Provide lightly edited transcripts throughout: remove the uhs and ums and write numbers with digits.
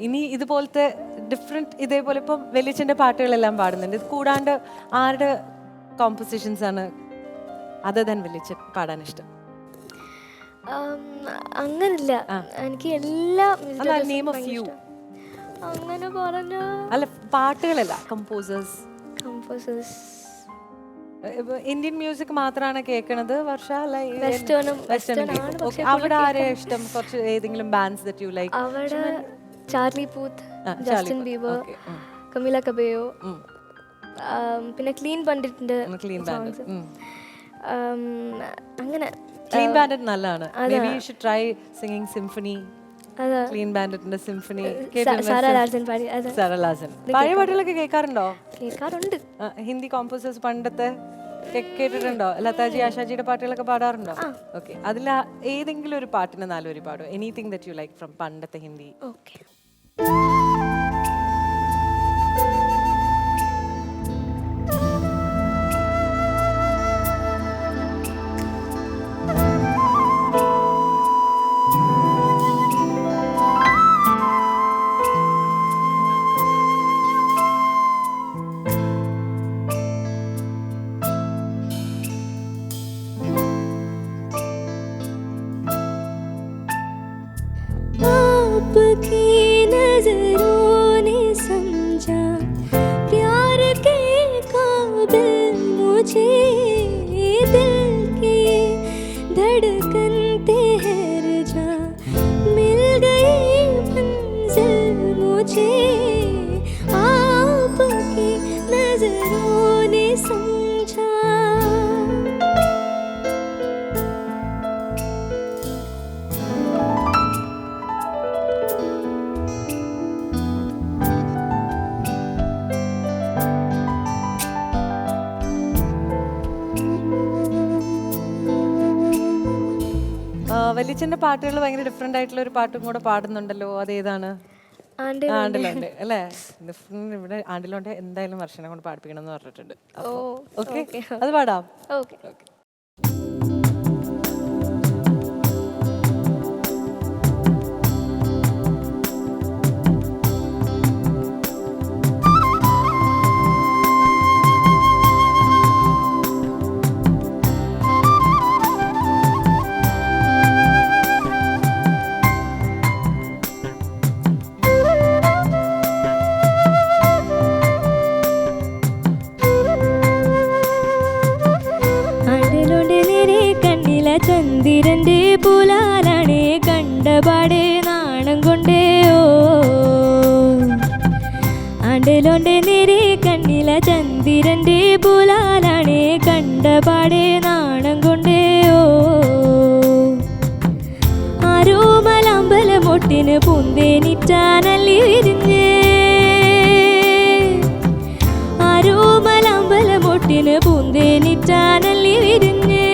ഇനി ഇതുപോലത്തെ ഡിഫറെന്റ് ഇതേപോലെ ഇപ്പം വലിയച്ഛൻ്റെ പാട്ടുകളെല്ലാം പാടുന്നുണ്ട്. ഇത് കൂടാണ്ട് ആരുടെ കോമ്പോസിഷൻസ് ആണ് അതർ ദാൻ വലിയച്ഛൻ പാടാൻ ഇഷ്ടം? അങ്ങനില്ല, എനിക്ക് എല്ലാ നെയിം ഓഫ് യു അങ്ങനെ പറഞ്ഞ അല്ല പാട്ടുകളല്ല, കമ്പോസേഴ്സ്. ഇന്ത്യൻ മ്യൂസിക് മാത്രമാണ് കേൾക്കണത് വർഷ? അവിടെ ആരെയാ ഇഷ്ടം? കുറച്ച് ഏതെങ്കിലും ബാൻഡ്സ് ദാറ്റ് യു ലൈക്ക്? അവിടെ Charlie Puth, Justin Bieber, Camila Cabello, പിന്നെ ക്ലീൻ ബാൻഡിറ്റിന്റെ അങ്ങനെ. ക്ലീൻ ബാൻഡിറ്റ് നല്ലതാണ്. Maybe you should try singing symphony. ക്ലീൻ ബാൻഡിറ്റിന്റെ സിംഫണി. സാറാ ലാസൻ പഴയ പാട്ടുകളൊക്കെ കേൾക്കാറുണ്ടോ? കേൾക്കാറുണ്ട്. ഹിന്ദി കോമ്പോസേഴ്സ് പണ്ടത്തെ കേട്ടിട്ടുണ്ടോ? ലതാജി ആശാജിയുടെ പാട്ടുകളൊക്കെ പാടാറുണ്ടോ? ഓക്കെ, അതിൽ ഏതെങ്കിലും ഒരു പാട്ടിന് നാലുവരി പാടുമോ? Anything that you like from പണ്ടത്തെ ഹിന്ദി. ഓക്കെ. आपकी नजरों ने समझा प्यार के काबिल मुझे, दिल की धड़कन ठहर जा, मिल गई मंजिल मुझे, आपकी नजरों ने समझा. വലിയച്ഛൻ്റെ പാട്ടുകൾ ഭയങ്കര ഡിഫറെന്റ് ആയിട്ടുള്ള ഒരു പാട്ടും കൂടെ പാടുന്നുണ്ടല്ലോ, അതേതാണ്? ആണ്ടിലുണ്ട് അല്ലേ? ഡിഫറെന്റ്. ഇവിടെ ആണ്ടിലുണ്ട് എന്തായാലും വർഷനെ കൊണ്ട് പാടിപ്പിക്കണം എന്ന് പറഞ്ഞിട്ടുണ്ട്. ഓക്കെ, അത് പാടാം. ഓക്കെ. ചന്ദ്രന്റെ പുലാലാണേ കണ്ടപാടെ നാണം കൊണ്ടേ, ഓ ആണ്ടിലോന്റെ നേരെ കണ്ണില ചന്ദ്രന്റെ പുലാലാണേ കണ്ടപാടെ നാണം കൊണ്ടേ, ഓ ആരോമലമ്പലമൊട്ടിന് പൂന്തേനിറ്റാനല്ലി വിരിഞ്ഞേ, ആരോമലമ്പലമൊട്ടിന് പൂന്തേനിറ്റാനല്ലി വിരിഞ്ഞേ,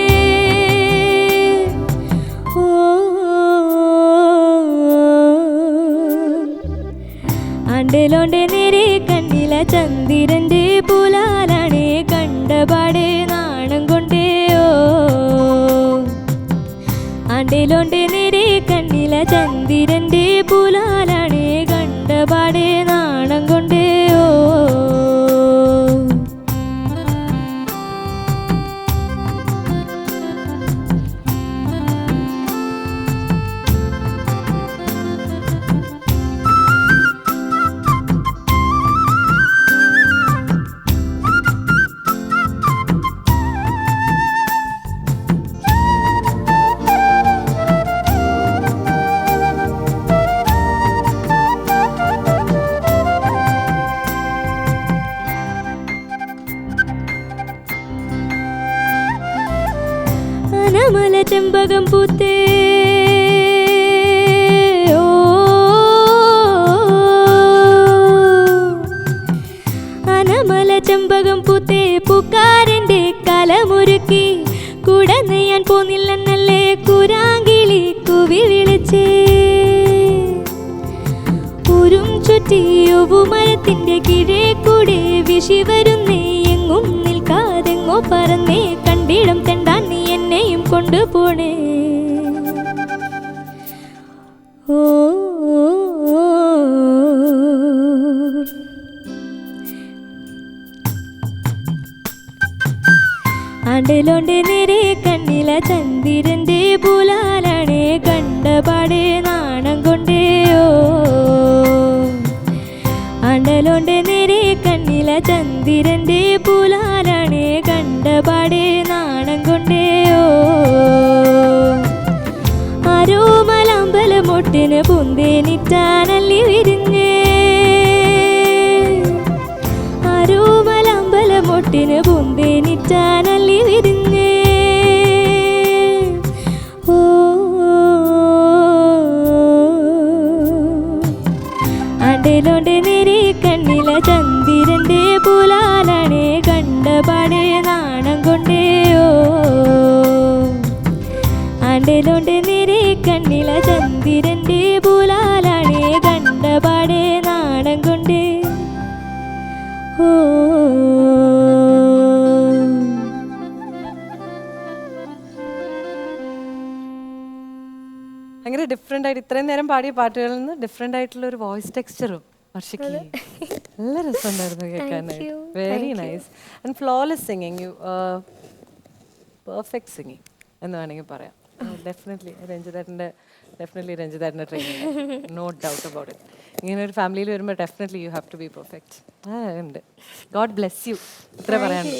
ആണ്ടിലോന്റെ നേരെ കണ്ണില ചന്ദ്രന്റെ പുലാലാണേ കണ്ടപാടെ നാണം കൊണ്ടേ, ഓ ആണ്ടിലോന്റെ നേരെ കണ്ണില ചന്ദ്രന്റെ പുലാലാണേ കണ്ടപാടെ നാണം കൊണ്ടേ, ഓ അനമല ചെമ്പകം പൂത്തേ, ഓ അനമല ചെമ്പകം പൂത്തേ, പൂക്കാരൻ്റെ കലമുരുക്കി കൂടെ നെയ്യാൻ പോന്നില്ലെന്നല്ലേ കുരാങ്കിളി കുവി വിളിച്ചേ, ഉരും ചുറ്റിയുവുമരത്തിൻ്റെ കിഴേ കൂടെ വിഷി വരുന്നേ, എങ്ങും നിൽക്കാതെങ്ങോ പറന്നേ, കണ്ടിടം തെണ്ടാൻ നീ എന്നെയും കൊണ്ടുപോണേ, ഓ ആണ്ടിലോണ്ട് നേരെ കണ്ണില ചന്ദിരന്റെ പൂലാലാണേ കണ്ടപാടെ നാണം കൊണ്ടേ ഓ ആണ്ടലോണ്ട് നേരെ കണ്ണില ചന്ദിരന്റെ പൂലാലാണേ കണ്ടപാടെ നാണം കൊണ്ടേ ഓ ആരോ മലമ്പലമൊട്ടിന് പൂന്തേനിറ്റാനല്ലി വിരിഞ്ഞേ ആരോ മലമ്പലമൊട്ടിന് പൂന്തേനിറ്റാനല്ലി വിരിഞ്ഞേ ഓ ആണ്ടിലോണ്ട് നേരെ കണ്ണില ചന്ദിരന്റെ പൂലാലാണേ കണ്ടപാടെ നാണം കൊണ്ടേ ഓ ആണ്ടിലോണ്ട് നേരെ കണ്ണില ചന്ദിരന്റെ പൂലാലാണേ കണ്ടപാടെ നാണം കൊണ്ടേ ഓ ഭയങ്കര ഡിഫറെന്റ് ആയിട്ട് ഇത്രയും നേരം പാടിയ പാട്ടുകളിൽ നിന്ന് ഡിഫറെന്റ് ആയിട്ടുള്ള ഒരു വോയിസ് ടെക്സ്ചറും വർഷയ്ക്ക് നല്ല രസമുണ്ടായിരുന്നു കേൾക്കാനായിട്ട്. Very nice and flawless singing, you perfect singing എന്ന് വേണമെങ്കിൽ പറയാം. ഡെഫിനറ്റ്ലി രഞ്ജിതാറ്റിൻ്റെ training, no doubt about it. ഇങ്ങനെ ഒരു ഫാമിലിയിൽ വരുമ്പോൾ definitely you have to be perfect. ഉണ്ട്. ഗോഡ് ബ്ലെസ് യു, ഇത്ര പറയാനുള്ളൂ.